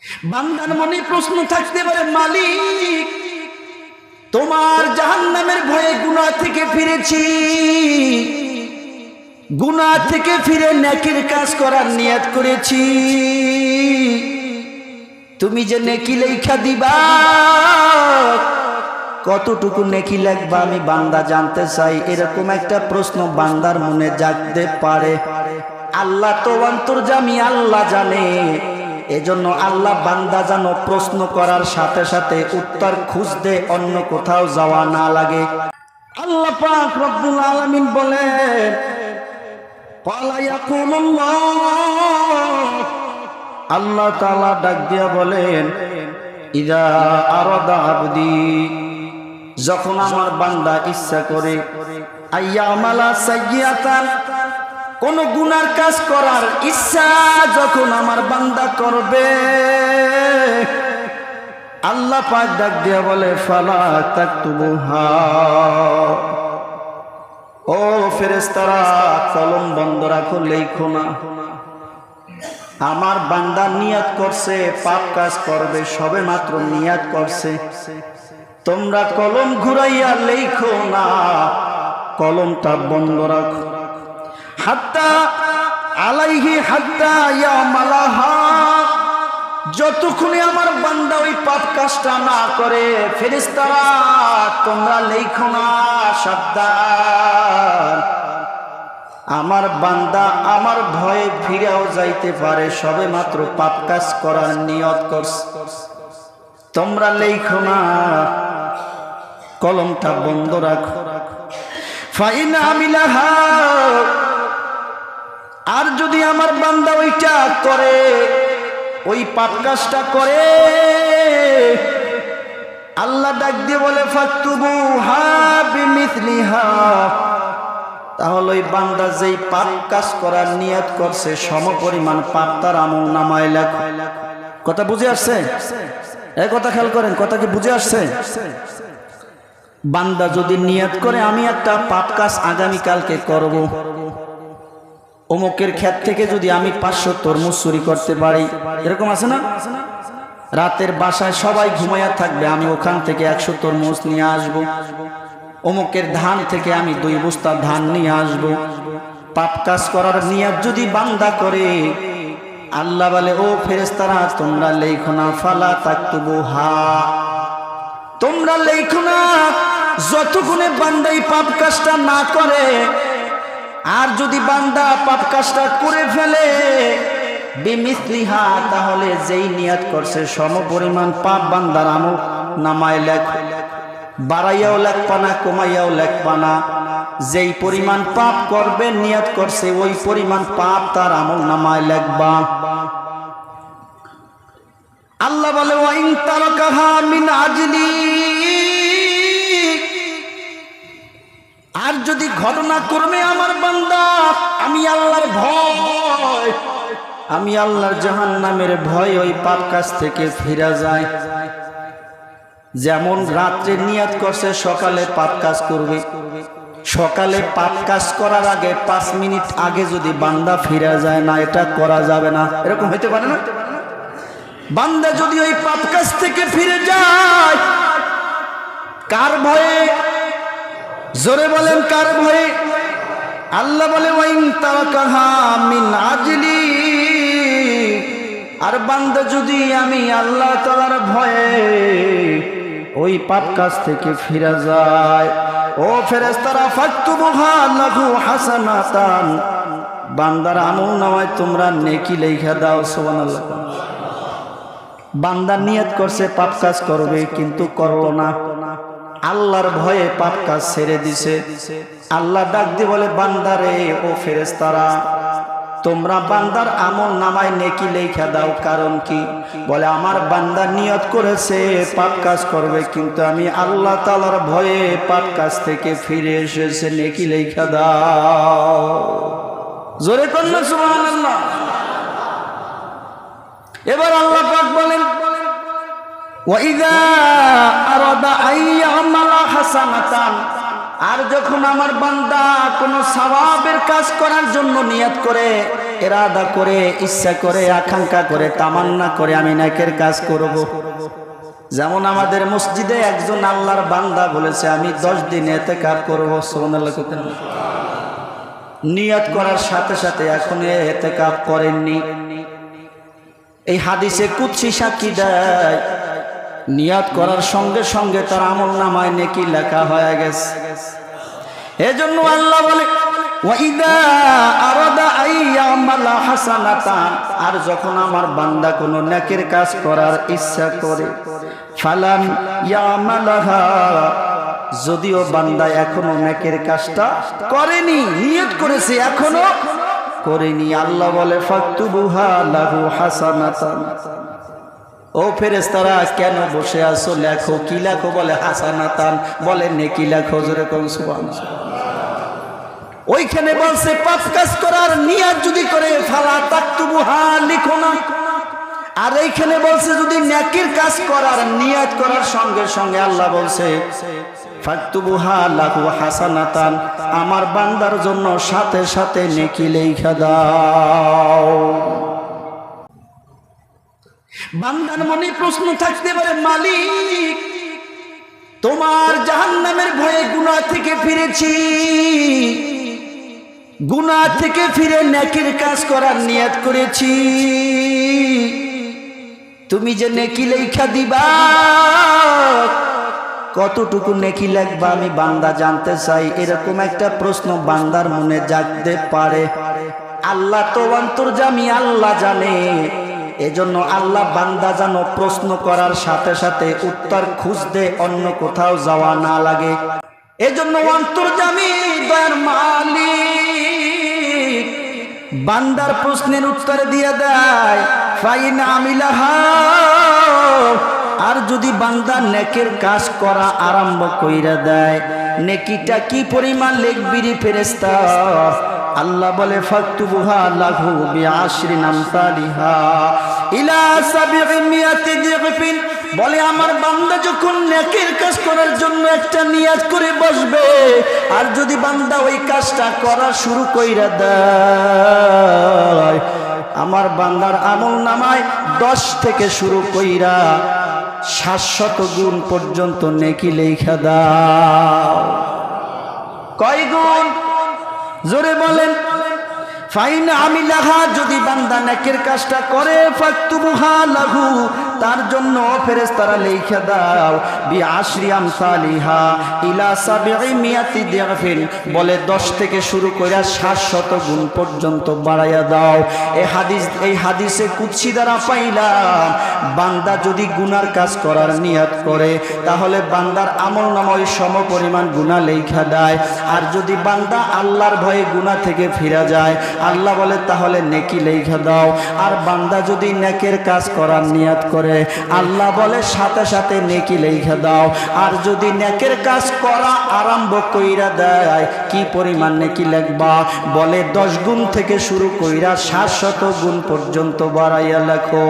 বান্দার মনে প্রশ্ন থাকতে পারে, মালিক তোমার জাহান্নামের ভয়ে গুনাহ থেকে ফিরেছি, গুনাহ থেকে ফিরে নেকির কাজ করার নিয়ত করেছি, তুমি যে নেকি লেখা দিবা কতটুকু নেকি লিখবা আমি বান্দা জানতে চাই। এরকম একটা প্রশ্ন বান্দার মনে জাগতে পারে। আল্লাহ তো অন্তর্যামী, আল্লাহ জানে। এজন্য আল্লাহ বান্দা যেন প্রশ্ন করার সাথে সাথে উত্তর খুঁজতে অন্য কোথাও যাওয়া না লাগে। আল্লাহ পাক রব্বুল আলামিন বলেন, ক্বালা ইয়াকুলুল্লাহ, আল্লাহ তাআলা ডাক দিয়া বলেন, ইযা আরাদা আবদি, যখন আমার বান্দা ইচ্ছা করে, আইয়ামালা সাইয়্যাতান, কোন গুনার কাজ করার ইচ্ছা যখন আমার বান্দা করবে, আল্লাহ পাক ডাক দিয়া বলে, ফালা তাকতুবুহা, ও ফেরেশতারা কলম বন্ধ রাখো, লেখো না। আমার বান্দা নিয়ত করছে পাপ কাজ করবে, সবে মাত্র নিয়ত করছে, তোমরা কলম ঘুরাইয়া লেখো না, কলমটা বন্ধ রাখো। হাত্তা আলাইহি হাত্তা ইয়ামালাহা, যতক্ষণে আমার বান্দা ওই পাপ কাজটা না করে, ফেরেশতারা তোমরা লেখো না, সাবধান, আমার বান্দা আমার ভয়ে ফিরেও যাইতে পারে, সবে মাত্র পাপ কাজ করার নিয়ত করছে, তোমরা লেখো না, কলমটা বন্ধ রাখো। ফাইন আমিলাহা, আর যদি আমার বান্দা ওইটা করে, ওই পাপ কাজটা করে, আল্লাহ ডাক দিয়ে বলে, ফাকতুবুহা বিমিসলিহা, তাহলে ওই বান্দা যেই পাপ কাজ করার নিয়ত করছে সমপরিমাণ পাপ তার আমলনামায় লেখো। কথা বুঝে আসছে? এই কথা খেয়াল করেন, কথা কি বুঝে আসছে? বান্দা যদি নিয়ত করে আমি একটা পাপ কাজ আগামী কালকে করব, অমুকের ক্ষেত থেকে যদি আমি 500 তরমুজ চুরি করতে পারি, এরকম আছে না? রাতের বাসায় সবাই ঘুমাইয়া থাকবে, আমি ওখান থেকে 100 তরমুজ নিয়ে আসব, অমুকের ধান থেকে আমি 2 বস্তা ধান নিয়ে আসব। পাপ কাজ করার নিয়ত যদি বান্দা করে, আল্লাহ বলে, ও ফেরেশতারা তোমরা লেখো না, ফালা তাকতুবুহা, তোমরা লেখো না, যতক্ষণে বান্দা এই পাপ কাজটা না করে। আর যদি বান্দা পাপ কাজটা করে ফেলে, বিমিসলিহা, তাহলে যেই নিয়ত করছে সমপরিমাণ পাপ বান্দার আমল নামায় লেখো, বাড়াইয়াও লেখবা না, কমাইয়াও লেখবা না, যেই পরিমাণ পাপ করবে নিয়ত করছে ওই পরিমাণ পাপ তার আমল নামায় লেখবা। আল্লাহ বলে, ওয়াইন তারাকাহা মিন আজলি, আর যদি ঘটনা করবে আমার বান্দা আমি আল্লাহর ভয়, আমি আল্লাহর জাহান্নামের ভয় ওই পাপ কাজ থেকে ফিরে যায়। যেমন রাত্রে নিয়ত করছে সকালে পাপ কাজ করবে, সকালে পাপ কাজ করার আগে 5 মিনিট আগে যদি বান্দা ফিরে যায়, না, এটা করা যাবে না। এরকম হইতে পারে না? বান্দা যদি ওই পাপ কাজ থেকে ফিরে যায়, কার ভয়ে? জোরে বলেন, কার ভয়ে? আল্লাহ বলে, ওয়াইন তারাকাহা মিন আজলি, আর বান্দা যদি আমি আল্লাহ তাআলার ভয়ে ওই পাপ কাজ থেকে ফিরে যায়, ও ফেরেশতারা ফাকতুবুহা লাহু হাসানাতান, বান্দার আমলনামায় তোমরা নেকি লেখা দাও। সুবহানাল্লাহ। বান্দা নিয়ত করছে পাপ কাজ করবে, কিন্তু করলো না, আল্লাহর ভয়ে পাপ কাজ ছেড়ে দিছে। আল্লাহ ডাক দিয়ে বলে, বান্দারে, ও ফেরেশতারা তোমরা বান্দার আমল নামায় নেকি লেখা দাও। কারণ কি? বলে, আমার বান্দা নিয়ত করেছে পাপ কাজ করবে, কিন্তু আমি আল্লাহ তাআলার ভয়ে পাপ কাজ থেকে ফিরে এসেছে, নেকি লেখা দাও। জোরে কন্যা সুবহানাল্লাহ। এবার আল্লাহ পাক বলেন, ওয়াইযা আরাদা আইয়ামালা হাসানাতান, আর যখন আমার বান্দা কোনো সওয়াবের কাজ করার জন্য নিয়ত করে, ইরাদা করে, ইচ্ছা করে, আকাঙ্ক্ষা করে, তামান্না করে আমি নেকের কাজ করব। যেমন আমাদের মসজিদে একজন আল্লাহর বান্দা বলেছে আমি 10 দিন ইতিকাফ করব। সুবহানাল্লাহ। নিয়ত করার সাথে সাথে এখন ইতিকাফ করেননি। এই হাদিসে কুদসি সাক্ষী দেয় নিয়ত করার সঙ্গে সঙ্গে তার আমলনামায় নেকি লেখা হয়ে গেছে। এজন্য আল্লাহ বলে ওয়াইদা আরাদা আইয়ামালা হাসানাতান, আর যখন আমার বান্দা কোনো নেকের কাজ করার ইচ্ছা করে, ফালাম ইয়ামালাহা, যদিও বান্দা এখনো নেকের কাজটা করেনি, নিয়ত করেছে এখনো করেনি, আল্লাহ বলে ফাকতুবুহা লাহু হাসানাতান। ও ফেরেশতারা কেন বসে আছো, লেখো। কি লেখো? বলে হাসানাতান, বলে নেকি লেখো। জোরে কোন সুবহানাল্লাহ। ওইখানে বলছে পাপ কাজ করার নিয়ত যদি করে ফালা তাকতুবুহা, লিখো না। আর এইখানে বলছে যদি নেকির কাজ করার নিয়ত করার সঙ্গে সঙ্গে আল্লাহ বলছে ফাকতুবুহা লাহু হাসানাতান, আমার বান্দার জন্য সাথে সাথে নেকি লেখা দাও। বান্দার মনে প্রশ্ন থাকতে পারে, মালিক তোমার জাহান্নামের ভয়ে গুনাহ থেকে ফিরেছি, গুনাহ থেকে ফিরে নেকির কাজ করার নিয়ত করেছি, তুমি যে নেকি লেখা দিবা কতটুকু নেকি লিখবা আমি বান্দা জানতে চাই। এরকম একটা প্রশ্ন বান্দার মনে জাগতে পারে। আল্লাহ তো অন্তর্যামী, আল্লাহ জানে। এজন্য আল্লাহ বান্দা যেন প্রশ্ন করার সাথে সাথে উত্তর খুঁজতে অন্য কোথাও যাওয়া না লাগে। এজন্য অন্তর্যামী দয়ার মালিক বান্দার প্রশ্নের উত্তর দিয়ে দেয় ফাইন আমিলাহা, আর যদি বান্দা নেকের কাজ করা আরম্ভ কইরা দেয়, নেকিটা কি পরিমাণ লিখবি রে ফেরেশতা? আল্লাহ বলে ফাকতুবুহা লাহু বিআশরি আমসালিহা ইলা 700 দিগফিন। বলে আমার বান্দা যখন নেকের কাজ করার জন্য একটা নিয়ত করে বসবে, আর যদি বান্দা ওই কাজটা করা শুরু কইরা দেয়, আমার বান্দার আমলনামায় 10 থেকে শুরু কইরা 700 গুণ পর্যন্ত নেকি লেখা দাও। কয় গুণ? জোরে বলেন। ফাইন আমিলাহা, যদি বান্দা নেকের কাজটা করে, ফাকতুবুহা লাহু, তার জন্য ফেরেশতারা লেখা দাও বিআশরি আমসালিহা ইলা 700 দিগফিন। বলে 10 থেকে শুরু করে 700 গুণ পর্যন্ত বাড়াইয়া দাও। এই হাদিসে কুদসি দ্বারা পাইলাম বান্দা যদি গুনার কাজ করার নিয়ত করে তাহলে বান্দার আমলনামায় সমপরিমাণ গুনাহ লেখা দেয়। আর যদি বান্দা আল্লাহর ভয়ে গুনাহ থেকে ফিরে যায়, আল্লাহ বলে তাহলে নেকি লেখা দাও। আর বান্দা যদি নেকের কাজ করার নিয়ত করে, আল্লাহ বলে সাথে সাথে নেকি লেখা দাও। আর যদি নেকের কাজ করা আরম্ভ কইরা দেয়, কি পরিমাণ নেকি লিখবা? বলে 10 গুণ থেকে শুরু কইরা 700 গুণ পর্যন্ত বাড়াইয়া লেখো।